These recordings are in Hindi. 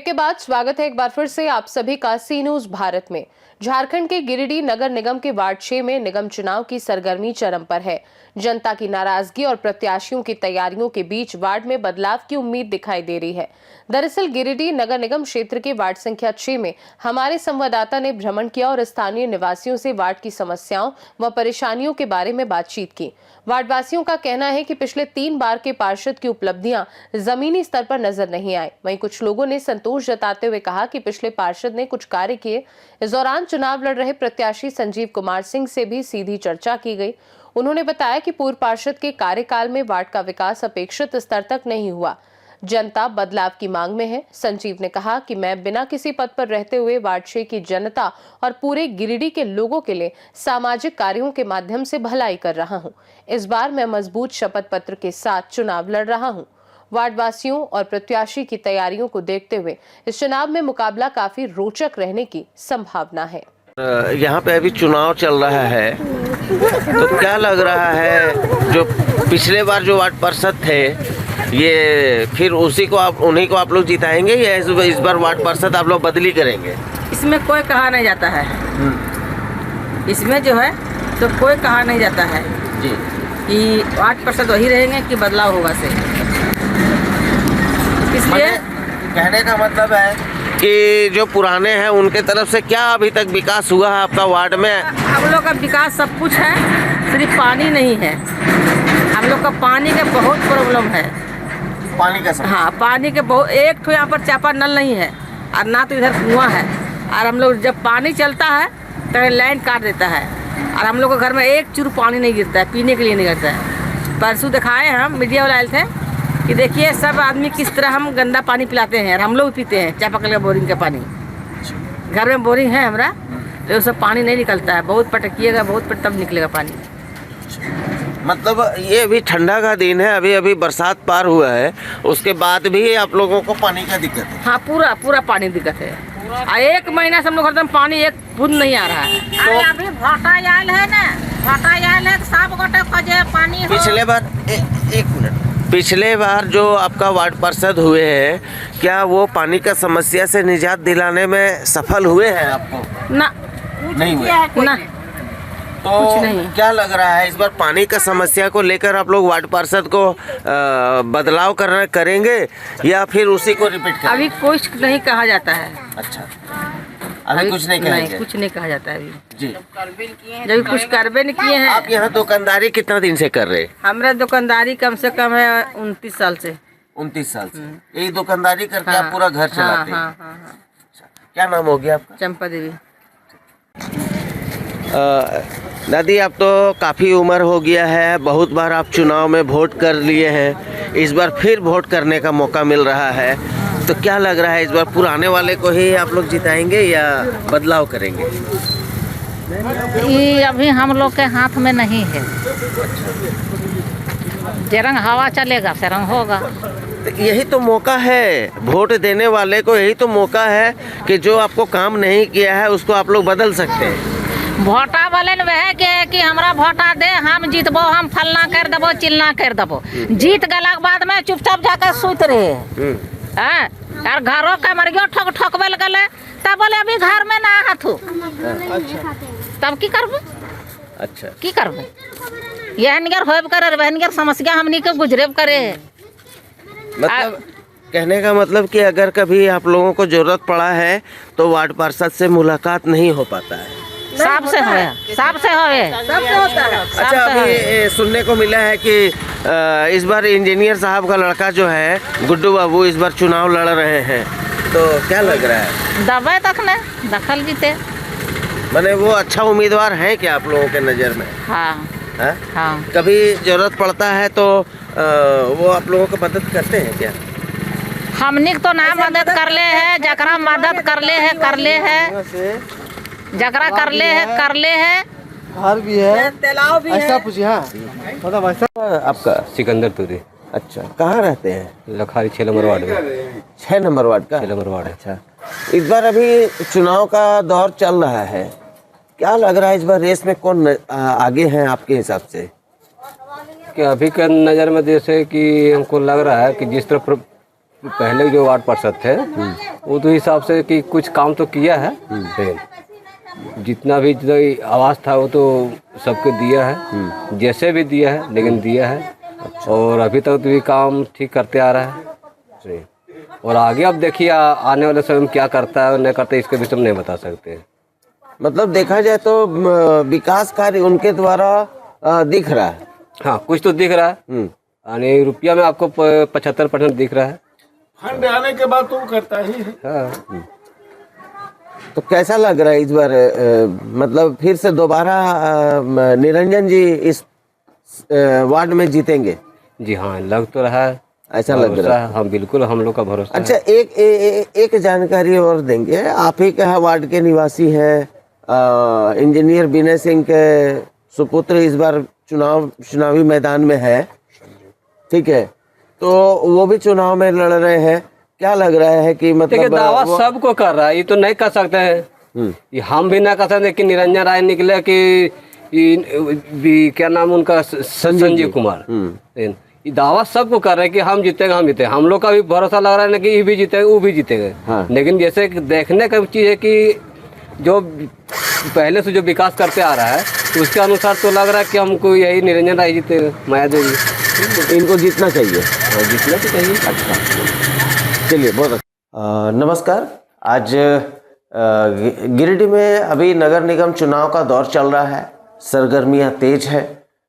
के बाद स्वागत है एक बार फिर से आप सभी का सी न्यूज भारत में। झारखंड के गिरिडीह नगर निगम के वार्ड 6 में निगम चुनाव की सरगर्मी चरम पर है। जनता की नाराजगी और प्रत्याशियों की तैयारियों के बीच वार्ड में बदलाव की उम्मीद दिखाई दे रही है। दरअसल गिरिडीह नगर निगम क्षेत्र के वार्ड संख्या 6 में हमारे संवाददाता ने भ्रमण किया और स्थानीय निवासियों से वार्ड की समस्याओं व परेशानियों के बारे में बातचीत की। वार्डवासियों का कहना है कि पिछले 3 बार के पार्षद की उपलब्धियां जमीनी स्तर पर नजर नहीं आई। वहीं कुछ लोगों ने संतोष जताते हुए कहा कि पिछले पार्षद ने कुछ कार्य किए। इस दौरान चुनाव लड़ रहे प्रत्याशी संजीव कुमार सिंह से भी सीधी चर्चा की गई। उन्होंने बताया कि पूर्व पार्षद के कार्यकाल में वार्ड का विकास अपेक्षित स्तर तक नहीं हुआ। जनता बदलाव की मांग में है। संजीव ने कहा कि मैं बिना किसी पद पर रहते हुए वार्ड 6 की जनता और पूरे गिरिडीह के लोगों के लिए सामाजिक कार्यों के माध्यम से भलाई कर रहा हूं। इस बार मैं मजबूत शपथ पत्र के साथ चुनाव लड़ रहा हूं। वार्डवासियों और प्रत्याशी की तैयारियों को देखते हुए इस चुनाव में मुकाबला काफी रोचक रहने की संभावना है। यहाँ पे अभी चुनाव चल रहा है, तो क्या लग रहा है जो पिछले बार जो वार्ड पार्षद थे ये फिर उन्हीं को आप लोग जिताएंगे या इस बार वार्ड पार्षद आप लोग बदली करेंगे? इसमें कोई कहा नहीं जाता है। इसमें जो है तो कोई कहा नहीं जाता है जी कि वार्ड पार्षद वही रहेंगे कि बदलाव होगा से। इसलिए कहने का मतलब है कि जो पुराने हैं उनके तरफ से क्या अभी तक विकास हुआ है आपका वार्ड में? हम लोग का विकास सब कुछ है, सिर्फ पानी नहीं है। हम लोग का पानी का बहुत प्रॉब्लम है। पानी का हाँ, पानी के बहुत, एक तो यहाँ पर चापा नल नहीं है और ना तो इधर कुआं है। और हम लोग जब पानी चलता है तो लाइन काट देता है और हम लोग के घर में एक चूर पानी नहीं गिरता है, पीने के लिए नहीं गिरता है। परसों दिखाए हम, मीडिया वाले आए थे कि देखिए सब आदमी किस तरह हम गंदा पानी पिलाते हैं और हम लोग पीते हैं चापाकल का बोरिंग का पानी। घर में बोरिंग है हमारा, तो वो सब पानी नहीं निकलता है। बहुत पटकिएगा, बहुत तब निकलेगा पानी। मतलब ये अभी ठंडा का दिन है, अभी अभी बरसात पार हुआ है, उसके बाद भी आप लोगों को पानी का दिक्कत है? हाँ, पूरा पानी दिक्कत है। एक महीना से हम लोग हरदम पानी एक बूंद नहीं आ रहा है। तो अभी भाटा आयल है ना, भाटा आयल है तो सब गोटे खोजे पानी हो। पिछले बार एक मिनट, पिछले बार जो आपका वार्ड पार्षद हुए हैं, क्या वो पानी का समस्या से निजात दिलाने में सफल हुए हैं आपको? ना, नहीं हुए ना। तो कुछ नहीं। क्या लग रहा है इस बार पानी का समस्या को लेकर आप लोग वार्ड पार्षद को बदलाव करेंगे या फिर उसी को रिपीट करेंगे? अभी कुछ नहीं कहा जाता है। अच्छा, अभी कुछ नहीं कहेंगे? नहीं, कुछ नहीं कहा जाता है अभी जी। जब कुछ करबे नहीं किए हैं। आप यहाँ दुकानदारी कितना दिन से कर रहे हैं? हमारा दुकानदारी कम से कम है 29 साल से। 29 साल से यही दुकानदारी करके आप पूरा घर चलाते हैं? हाँ। क्या नाम हो गया आपका? चंपा देवी। दादी, आप तो काफ़ी उम्र हो गया है, बहुत बार आप चुनाव में वोट कर लिए हैं, इस बार फिर वोट करने का मौका मिल रहा है, तो क्या लग रहा है इस बार पुराने वाले को ही आप लोग जिताएंगे या बदलाव करेंगे? ये अभी हम लोग के हाथ में नहीं है। जरंग हवा चलेगा सरंग होगा। यही तो मौका है, वोट देने वाले को यही तो मौका है कि जो आपको काम नहीं किया है उसको आप लोग बदल सकते हैं। भोटा वाले वह के कि हमरा भोटा दे, हम जीतबो, हम फलना कर देबो, चिलना कर देबो। जीत गला के बाद में चुपचाप जाकर सुत रहे हैं यार। घरों के मरियो ठोकबे गले तब बोले अभी घर में ना हाथू। तब की करबे? अच्छा, की करबे? यह निगर होब करे, वह निगर समस्या हमनी के गुजरेब करे। मतलब कहने का मतलब कि अगर कभी आप लोगों को जरूरत पड़ा है तो वार्ड पार्षद से मुलाकात नहीं हो पाता है? साफ से होए, साफ से होए, सबसे होता है। अच्छा, अभी सुनने को मिला है कि इस बार इंजीनियर साहब का लड़का जो है गुड्डू बाबू इस बार चुनाव लड़ रहे हैं, तो क्या लग रहा है? दबे तक ने दखल जीते। माने वो अच्छा उम्मीदवार है क्या आप लोगों के नज़र में? हाँ, हाँ। कभी जरूरत पड़ता है तो वो आप लोगों को मदद करते हैं क्या? हमनी तो ना मदद कर ले है, जकरा मदद कर ले है, जकरा कर ले है। घर भी है, तालाब भी ऐसा है। पूछिए। हाँ, मतलब ऐसा। आपका सिकंदर तुरी। अच्छा, कहाँ रहते हैं? लखारी 6 नंबर वार्ड में। 6 नंबर वार्ड का? 6 नंबर वार्ड है। अच्छा, इस बार अभी चुनाव का दौर चल रहा है, क्या लग रहा है इस बार रेस में कौन आगे हैं आपके हिसाब से? कि अभी के नज़र में जैसे कि हमको लग रहा है कि जिस तरह पहले जो वार्ड पार्षद थे वो तो हिसाब से कि कुछ काम तो किया है, लेकिन जितना भी आवाज़ था वो तो सबको दिया है, जैसे भी दिया है लेकिन दिया है। और अभी तक भी काम ठीक करते आ रहा है। और आगे अब देखिए आने वाले समय में क्या करता है और नहीं करता है, इसके विषय में नहीं बता सकते। मतलब देखा जाए तो विकास कार्य उनके द्वारा दिख रहा है। हाँ, कुछ तो दिख रहा है, यानी रुपया में आपको 75% दिख रहा है। फंड आने के बाद तो वो करता ही है। हाँ। तो कैसा लग रहा है इस बार मतलब फिर से दोबारा निरंजन जी इस वार्ड में जीतेंगे? जी हाँ, लग तो रहा है, ऐसा लग रहा है। हाँ बिल्कुल, हम लोग का भरोसा अच्छा, है। एक जानकारी और देंगे। आप ही का वार्ड के निवासी हैं, इंजीनियर विनय सिंह के सुपुत्र इस बार चुनावी मैदान में है, ठीक है, तो वो भी चुनाव में लड़ रहे हैं। क्या लग रहा है कि मतलब दावा सबको कर रहा है, ये तो नहीं कर सकते हैं, ये हम भी ना कर सकते कि निरंजन राय निकले कि क्या नाम उनका संजीव कुमार, ये दावा सबको कर रहे हैं कि हम जीतेंगे, हम जीतेंगे। हम लोग का भी भरोसा लग रहा है ना कि ये भी जीतेंगे, वो भी जीतेंगे। हाँ। लेकिन जैसे देखने का चीज़ है कि जो पहले से जो विकास करते आ रहा है उसके अनुसार तो लग रहा है कि हमको यही निरंजन राय जीतेगा, माया देवी। इनको जीतना चाहिए। जीतना तो चाहिए। अच्छा, चलिए, बहुत अच्छा। नमस्कार। आज गिरिडीह में अभी नगर निगम चुनाव का दौर चल रहा है, सरगर्मियां तेज है।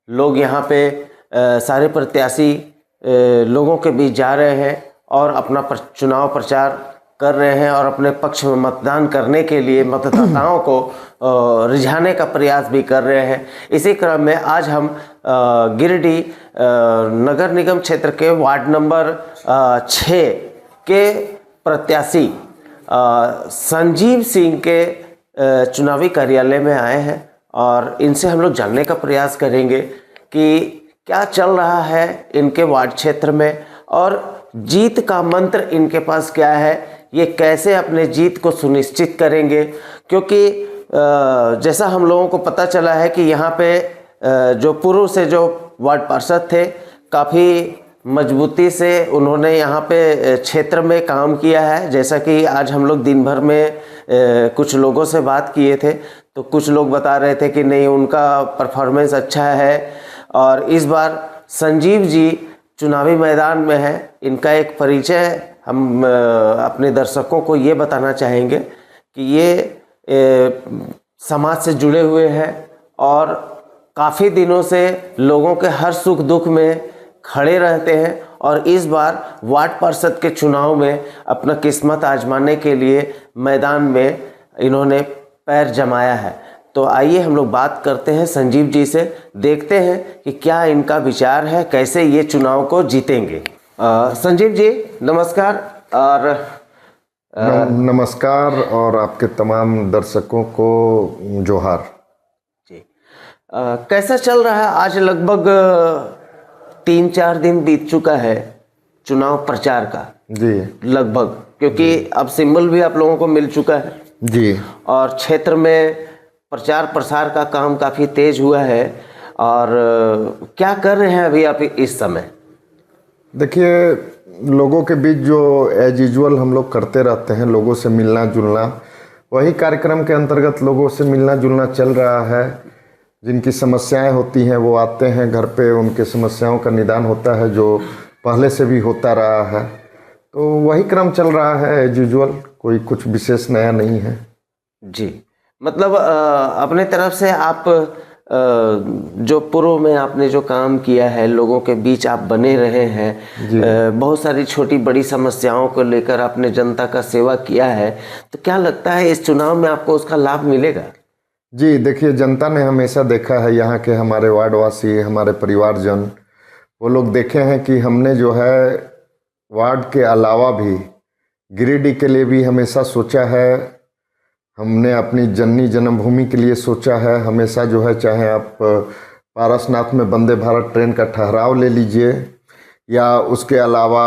लोग यहाँ पे सारे प्रत्याशी लोगों के बीच जा रहे हैं और अपना चुनाव प्रचार कर रहे हैं और अपने पक्ष में मतदान करने के लिए मतदाताओं को रिझाने का प्रयास भी कर रहे हैं। इसी क्रम में आज हम गिरिडीह नगर निगम क्षेत्र के वार्ड नंबर 6 के प्रत्याशी संजीव सिंह के चुनावी कार्यालय में आए हैं और इनसे हम लोग जानने का प्रयास करेंगे कि क्या चल रहा है इनके वार्ड क्षेत्र में और जीत का मंत्र इनके पास क्या है, ये कैसे अपने जीत को सुनिश्चित करेंगे। क्योंकि जैसा हम लोगों को पता चला है कि यहाँ पे जो पूर्व से जो वार्ड पार्षद थे, काफ़ी मजबूती से उन्होंने यहाँ पे क्षेत्र में काम किया है। जैसा कि आज हम लोग दिन भर में कुछ लोगों से बात किए थे तो कुछ लोग बता रहे थे कि नहीं, उनका परफॉर्मेंस अच्छा है। और इस बार संजीव जी चुनावी मैदान में है। इनका एक परिचय हम अपने दर्शकों को ये बताना चाहेंगे कि ये समाज से जुड़े हुए हैं और काफ़ी दिनों से लोगों के हर सुख दुख में खड़े रहते हैं और इस बार वार्ड पार्षद के चुनाव में अपना किस्मत आजमाने के लिए मैदान में इन्होंने पैर जमाया है। तो आइए हम लोग बात करते हैं संजीव जी से, देखते हैं कि क्या इनका विचार है, कैसे ये चुनाव को जीतेंगे। संजीव जी नमस्कार। और नमस्कार और आपके तमाम दर्शकों को जोहार जी। कैसा चल रहा है? आज लगभग 3-4 दिन बीत चुका है चुनाव प्रचार का जी, लगभग, क्योंकि अब सिंबल भी आप लोगों को मिल चुका है जी, और क्षेत्र में प्रचार प्रसार का काम काफ़ी तेज हुआ है। और क्या कर रहे हैं अभी आप इस समय? देखिए, लोगों के बीच जो एज यूजुअल हम लोग करते रहते हैं, लोगों से मिलना जुलना, वही कार्यक्रम के अंतर्गत लोगों से मिलना जुलना चल रहा है। जिनकी समस्याएं होती हैं वो आते हैं घर पे, उनके समस्याओं का निदान होता है जो पहले से भी होता रहा है। तो वही क्रम चल रहा है एज यूजुअल, कोई कुछ विशेष नया नहीं है जी। मतलब अपने तरफ से आप जो पूर्व में आपने जो काम किया है, लोगों के बीच आप बने रहे हैं, बहुत सारी छोटी बड़ी समस्याओं को लेकर आपने जनता का सेवा किया है, तो क्या लगता है इस चुनाव में आपको उसका लाभ मिलेगा? जी, देखिए, जनता ने हमेशा देखा है, यहाँ के हमारे वार्डवासी, हमारे परिवारजन, वो लोग देखे हैं कि हमने जो है वार्ड के अलावा भी गिरिडीह के लिए भी हमेशा सोचा है। हमने अपनी जननी जन्मभूमि के लिए सोचा है हमेशा, जो है, चाहे आप पारसनाथ में वंदे भारत ट्रेन का ठहराव ले लीजिए या उसके अलावा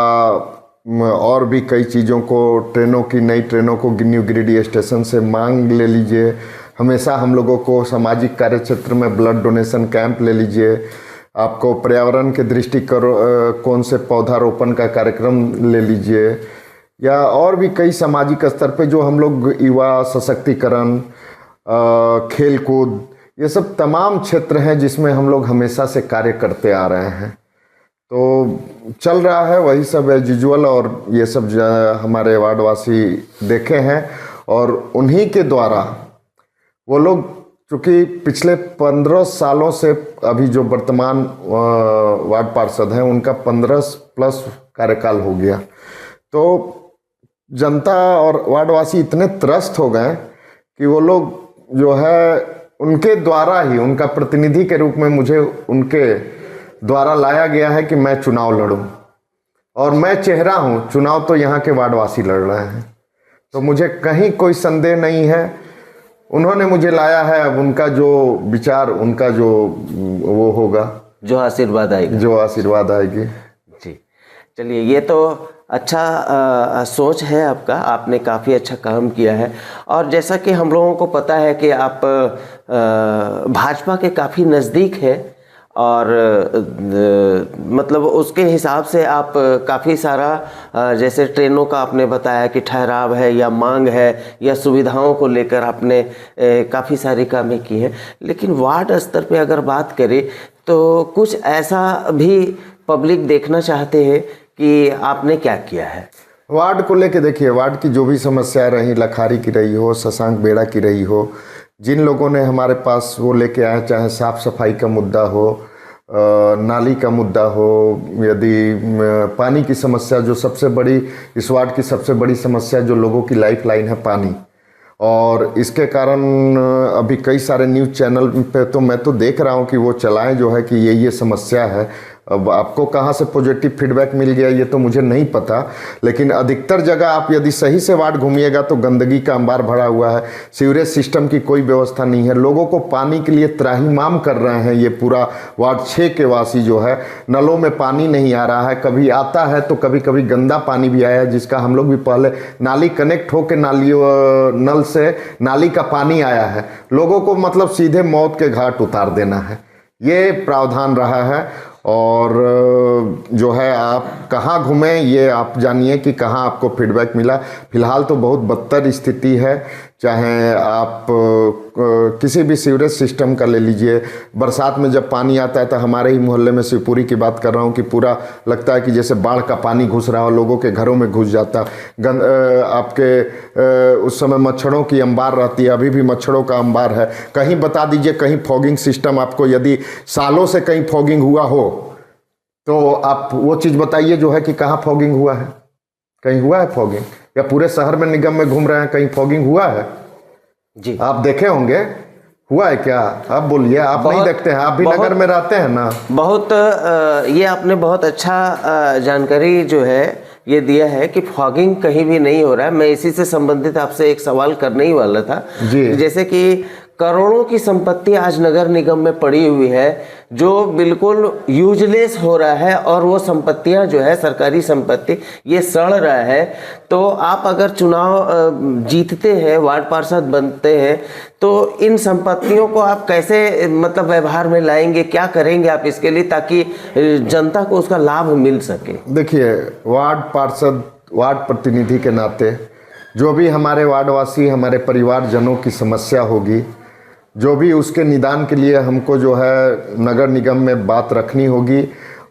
और भी कई चीज़ों को, ट्रेनों की, नई ट्रेनों को न्यू गिरिडीह स्टेशन से मांग ले लीजिए। हमेशा हम लोगों को सामाजिक कार्य क्षेत्र में ब्लड डोनेशन कैंप ले लीजिए, आपको पर्यावरण के दृष्टिकोण से पौधारोपण का कार्यक्रम ले लीजिए, या और भी कई सामाजिक स्तर पे जो हम लोग युवा सशक्तिकरण, खेल कूद, ये सब तमाम क्षेत्र हैं जिसमें हम लोग हमेशा से कार्य करते आ रहे हैं। तो चल रहा है वही सब एज यूजुअल, और ये सब हमारे वार्डवासी देखे हैं और उन्हीं के द्वारा वो लोग, चूँकि पिछले 15 सालों से अभी जो वर्तमान वार्ड पार्षद हैं उनका 15+ कार्यकाल हो गया, तो जनता और वार्डवासी इतने त्रस्त हो गए कि वो लोग जो है उनके द्वारा ही, उनका प्रतिनिधि के रूप में मुझे उनके द्वारा लाया गया है कि मैं चुनाव लड़ूं, और मैं चेहरा हूं, चुनाव तो यहाँ के वार्डवासी लड़ रहे हैं, तो मुझे कहीं कोई संदेह नहीं है। उन्होंने मुझे लाया है, अब उनका जो विचार, उनका जो वो होगा, जो आशीर्वाद आएगी, जो आशीर्वाद आएगी। जी चलिए, ये तो अच्छा सोच है आपका, आपने काफ़ी अच्छा काम किया है। और जैसा कि हम लोगों को पता है कि आप भाजपा के काफ़ी नज़दीक हैं, और मतलब उसके हिसाब से आप काफ़ी सारा जैसे ट्रेनों का आपने बताया कि ठहराव है या मांग है या सुविधाओं को लेकर आपने काफ़ी सारी कामें की हैं। लेकिन वार्ड स्तर पे अगर बात करें तो कुछ ऐसा भी पब्लिक देखना चाहते हैं कि आपने क्या किया है वार्ड को लेके। देखिए, वार्ड की जो भी समस्या रही, लखारी की रही हो, शशांक बेड़ा की रही हो, जिन लोगों ने हमारे पास वो लेके आए, चाहे साफ़ सफाई का मुद्दा हो, नाली का मुद्दा हो, यदि पानी की समस्या, जो सबसे बड़ी इस वार्ड की सबसे बड़ी समस्या जो लोगों की लाइफ लाइन है, पानी। और इसके कारण अभी कई सारे न्यूज़ चैनल पे तो मैं तो देख रहा हूँ कि वो चलाएं जो है कि ये समस्या है। अब आपको कहाँ से पॉजिटिव फीडबैक मिल गया ये तो मुझे नहीं पता, लेकिन अधिकतर जगह आप यदि सही से वार्ड घूमिएगा तो गंदगी का अंबार भरा हुआ है, सीवरेज सिस्टम की कोई व्यवस्था नहीं है, लोगों को पानी के लिए त्राहिमाम कर रहे हैं। ये पूरा वार्ड 6 के वासी जो है, नलों में पानी नहीं आ रहा है, कभी आता है तो कभी कभी गंदा पानी भी आया है, जिसका हम लोग भी पहले नाली कनेक्ट होकर नल से नाली का पानी आया है, लोगों को मतलब सीधे मौत के घाट उतार देना है, ये प्रावधान रहा है। और जो है आप कहाँ घूमें ये आप जानिए कि कहाँ आपको फीडबैक मिला। फिलहाल तो बहुत बदतर स्थिति है, चाहे आप किसी भी सीवरेज सिस्टम का ले लीजिए। बरसात में जब पानी आता है तो हमारे ही मोहल्ले में शिवपुरी की बात कर रहा हूँ कि पूरा लगता है कि जैसे बाढ़ का पानी घुस रहा हो, लोगों के घरों में घुस जाता। आपके उस समय मच्छरों की अंबार रहती है, अभी भी मच्छरों का अंबार है। कहीं बता दीजिए कहीं फॉगिंग सिस्टम आपको, यदि सालों से कहीं फॉगिंग हुआ हो तो आप वो चीज़ बताइए जो है कि कहाँ फॉगिंग हुआ है, कहीं हुआ है फॉगिंग? या पूरे शहर में निगम में घूम रहे हैं, कहीं फॉगिंग हुआ है? जी आप देखे होंगे, हुआ है क्या? आप बोलिए, आप नहीं देखते हैं, आप भी नगर में रहते हैं ना। बहुत ये आपने बहुत अच्छा जानकारी जो है ये दिया है कि फॉगिंग कहीं भी नहीं हो रहा है। मैं इसी से संबंधित आपसे एक सवाल करने ही वाला था जी। जैसे कि करोड़ों की संपत्ति आज नगर निगम में पड़ी हुई है जो बिल्कुल यूजलेस हो रहा है, और वो संपत्तियां जो है सरकारी संपत्ति ये सड़ रहा है। तो आप अगर चुनाव जीतते हैं, वार्ड पार्षद बनते हैं, तो इन संपत्तियों को आप कैसे मतलब व्यवहार में लाएंगे, क्या करेंगे आप इसके लिए ताकि जनता को उसका लाभ मिल सके? देखिए, वार्ड पार्षद, वार्ड प्रतिनिधि के नाते जो भी हमारे वार्डवासी, हमारे परिवारजनों की समस्या होगी, जो भी उसके निदान के लिए हमको जो है नगर निगम में बात रखनी होगी,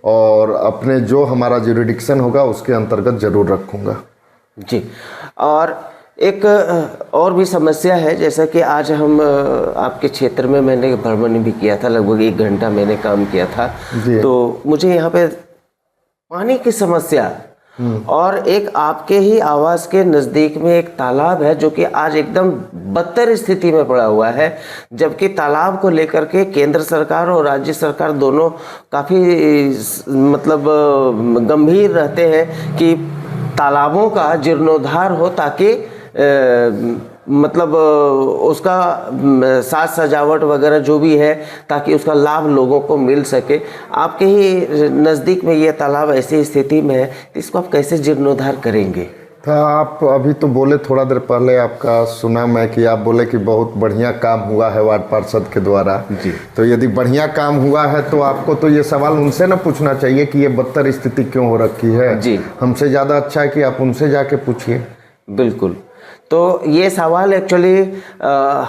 और अपने जो हमारा जुरिडिक्शन होगा उसके अंतर्गत जरूर रखूँगा जी। और एक और भी समस्या है, जैसा कि आज हम आपके क्षेत्र में मैंने भ्रमण भी किया था, लगभग 1 घंटा मैंने काम किया था, तो मुझे यहाँ पे पानी की समस्या और एक आपके ही आवास के नज़दीक में एक तालाब है जो कि आज एकदम बदतर स्थिति में पड़ा हुआ है, जबकि तालाब को लेकर के केंद्र सरकार और राज्य सरकार दोनों काफ़ी मतलब गंभीर रहते हैं कि तालाबों का जीर्णोद्धार हो, ताकि मतलब उसका साज सजावट वगैरह जो भी है, ताकि उसका लाभ लोगों को मिल सके। आपके ही नज़दीक में ये तालाब ऐसी स्थिति में है, इसको आप कैसे जीर्णोद्धार करेंगे? था। आप अभी तो बोले, थोड़ा देर पहले आपका सुना मैं कि आप बोले कि बहुत बढ़िया काम हुआ है वार्ड पार्षद के द्वारा जी। तो यदि बढ़िया काम हुआ है तो आपको तो ये सवाल उनसे ना पूछना चाहिए कि ये बदतर स्थिति क्यों हो रखी है। जी। हमसे ज़्यादा अच्छा है कि आप उनसे जाके पूछिए। बिल्कुल। तो ये सवाल एक्चुअली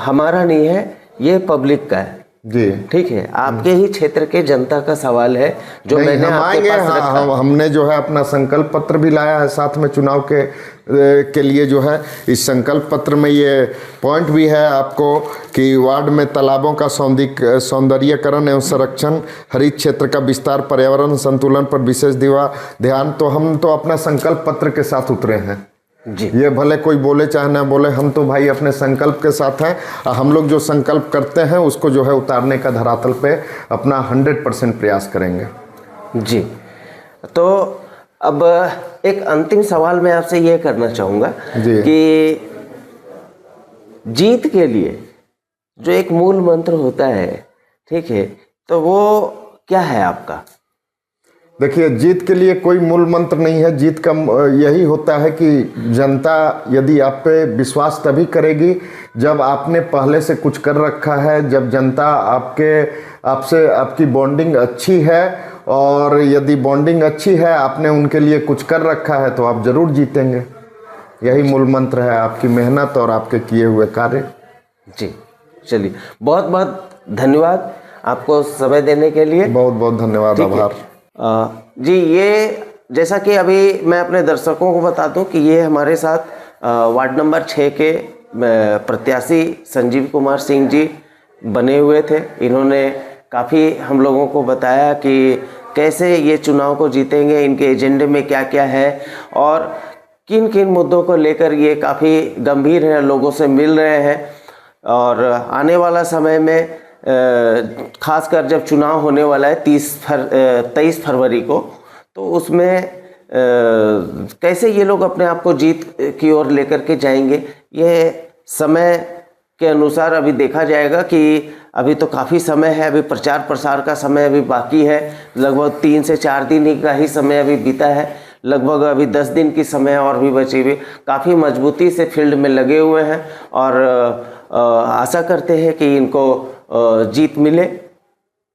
हमारा नहीं है, ये पब्लिक का है। जी ठीक है, आपके ही क्षेत्र के जनता का सवाल है जो नहीं, मैंने हम आपके आएंगे। पास रखा। हमने जो है अपना संकल्प पत्र भी लाया है साथ में चुनाव के लिए जो है इस संकल्प पत्र में ये पॉइंट भी है आपको कि वार्ड में तालाबों का सौंदर्यीकरण एवं संरक्षण, हरित क्षेत्र का विस्तार, पर्यावरण संतुलन पर विशेष ध्यान। तो हम तो अपना संकल्प पत्र के साथ उतरे हैं जी। ये भले कोई बोले चाहे ना बोले, हम तो भाई अपने संकल्प के साथ हैं। हम लोग जो संकल्प करते हैं उसको जो है उतारने का धरातल पे अपना 100% प्रयास करेंगे। जी। तो अब एक अंतिम सवाल मैं आपसे ये करना चाहूँगा जी। कि जीत के लिए जो एक मूल मंत्र होता है, ठीक है, तो वो क्या है आपका? देखिए, जीत के लिए कोई मूल मंत्र नहीं है। जीत का यही होता है कि जनता यदि आप पे विश्वास तभी करेगी जब आपने पहले से कुछ कर रखा है, जब जनता आपसे आपकी बॉन्डिंग अच्छी है, और यदि बॉन्डिंग अच्छी है, आपने उनके लिए कुछ कर रखा है तो आप जरूर जीतेंगे। यही मूल मंत्र है, आपकी मेहनत और आपके किए हुए कार्य। जी, चलिए, बहुत बहुत धन्यवाद आपको समय देने के लिए। बहुत बहुत धन्यवाद, आभार। जी, ये जैसा कि अभी मैं अपने दर्शकों को बता दूं कि ये हमारे साथ वार्ड नंबर 6 के प्रत्याशी संजीव कुमार सिंह जी बने हुए थे। इन्होंने काफ़ी हम लोगों को बताया कि कैसे ये चुनाव को जीतेंगे, इनके एजेंडे में क्या क्या है और किन किन मुद्दों को लेकर ये काफ़ी गंभीर हैं, लोगों से मिल रहे हैं। और आने वाला समय में खासकर जब चुनाव होने वाला है 23 फरवरी को, तो उसमें कैसे ये लोग अपने आप को जीत की ओर लेकर के जाएंगे, ये समय के अनुसार अभी देखा जाएगा। कि अभी तो काफ़ी समय है, अभी प्रचार प्रसार का समय अभी बाकी है। लगभग 3 से 4 दिन का ही समय अभी बीता है, लगभग अभी 10 दिन की समय और भी बची हुई। काफ़ी मजबूती से फील्ड में लगे हुए हैं और आशा करते हैं कि इनको जीत मिले।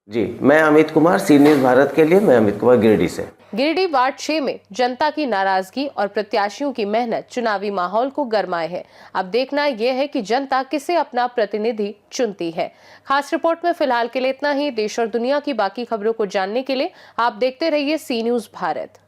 जी, मैं अमित कुमार, सी न्यूज़ भारत के लिए, मैं अमित कुमार, गिरिडीह से। गिरिडीह वार्ड 6 में जनता की नाराजगी और प्रत्याशियों की मेहनत चुनावी माहौल को गरमाए है। अब देखना यह है कि जनता किसे अपना प्रतिनिधि चुनती है। खास रिपोर्ट में फिलहाल के लिए इतना ही। देश और दुनिया की बाकी खबरों को जानने के लिए आप देखते रहिए सी न्यूज़ भारत।